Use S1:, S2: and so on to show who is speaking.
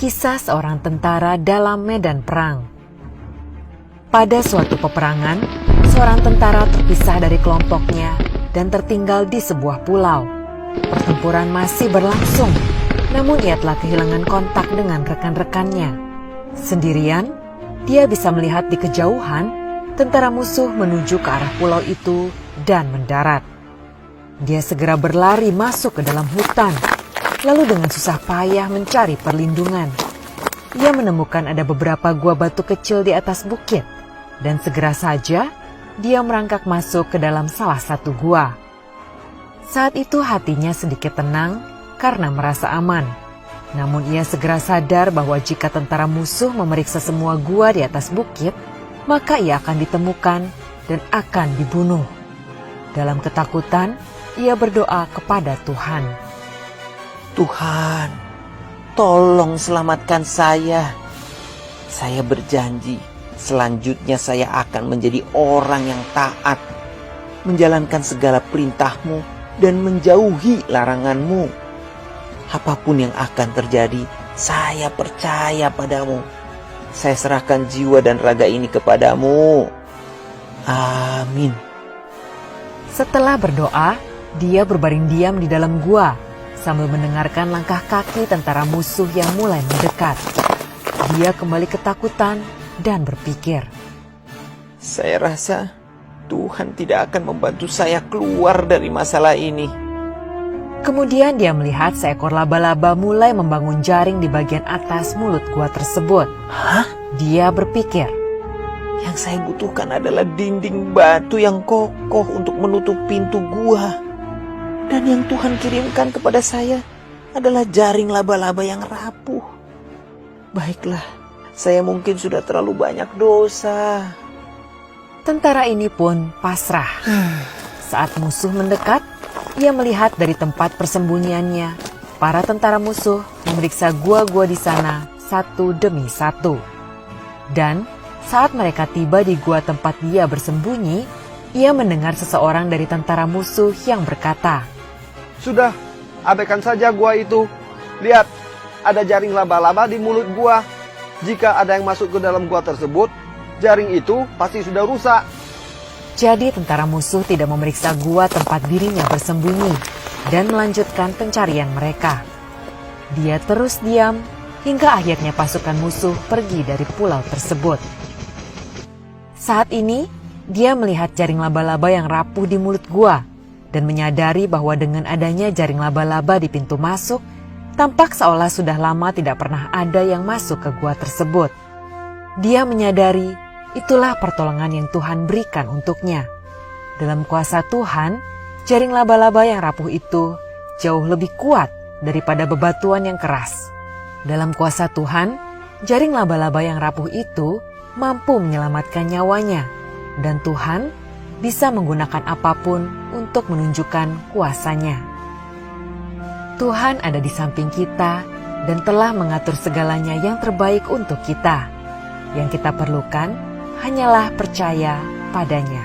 S1: Kisah seorang tentara dalam medan perang. Pada suatu peperangan, seorang tentara terpisah dari kelompoknya dan tertinggal di sebuah pulau. Pertempuran masih berlangsung, namun ia telah kehilangan kontak dengan rekan-rekannya. Sendirian, dia bisa melihat di kejauhan tentara musuh menuju ke arah pulau itu dan mendarat. Dia segera berlari masuk ke dalam hutan, lalu dengan susah payah mencari perlindungan. Ia menemukan ada beberapa gua batu kecil di atas bukit, dan segera saja dia merangkak masuk ke dalam salah satu gua. Saat itu hatinya sedikit tenang karena merasa aman. Namun ia segera sadar bahwa jika tentara musuh memeriksa semua gua di atas bukit, maka ia akan ditemukan dan akan dibunuh. Dalam ketakutan, ia berdoa kepada Tuhan.
S2: Tuhan, tolong selamatkan saya. Saya berjanji, selanjutnya saya akan menjadi orang yang taat, menjalankan segala perintah-Mu dan menjauhi larangan-Mu. Apapun yang akan terjadi, saya percaya padamu. Saya serahkan jiwa dan raga ini kepadamu. Amin.
S1: Setelah berdoa, dia berbaring diam di dalam gua sambil mendengarkan langkah kaki tentara musuh yang mulai mendekat. Dia kembali ketakutan dan berpikir,
S2: saya rasa Tuhan tidak akan membantu saya keluar dari masalah ini.
S1: Kemudian dia melihat seekor laba-laba mulai membangun jaring di bagian atas mulut gua tersebut.
S2: Hah?
S1: Dia berpikir,
S2: yang saya butuhkan adalah dinding batu yang kokoh untuk menutup pintu gua. Dan yang Tuhan kirimkan kepada saya adalah jaring laba-laba yang rapuh. Baiklah, saya mungkin sudah terlalu banyak dosa.
S1: Tentara ini pun pasrah. Saat musuh mendekat, ia melihat dari tempat persembunyiannya, para tentara musuh memeriksa gua-gua di sana satu demi satu. Dan saat mereka tiba di gua tempat dia bersembunyi, ia mendengar seseorang dari tentara musuh yang berkata,
S3: "Sudah, abaikan saja gua itu. Lihat, ada jaring laba-laba di mulut gua. Jika ada yang masuk ke dalam gua tersebut, jaring itu pasti sudah rusak."
S1: Jadi tentara musuh tidak memeriksa gua tempat dirinya bersembunyi dan melanjutkan pencarian mereka. Dia terus diam hingga akhirnya pasukan musuh pergi dari pulau tersebut. Saat ini, dia melihat jaring laba-laba yang rapuh di mulut gua dan menyadari bahwa dengan adanya jaring laba-laba di pintu masuk, tampak seolah sudah lama tidak pernah ada yang masuk ke gua tersebut. Dia menyadari itulah pertolongan yang Tuhan berikan untuknya. Dalam kuasa Tuhan, jaring laba-laba yang rapuh itu jauh lebih kuat daripada bebatuan yang keras. Dalam kuasa Tuhan, jaring laba-laba yang rapuh itu mampu menyelamatkan nyawanya, dan Tuhan bisa menggunakan apapun untuk menunjukkan kuasanya. Tuhan ada di samping kita dan telah mengatur segalanya yang terbaik untuk kita. Yang kita perlukan hanyalah percaya padanya.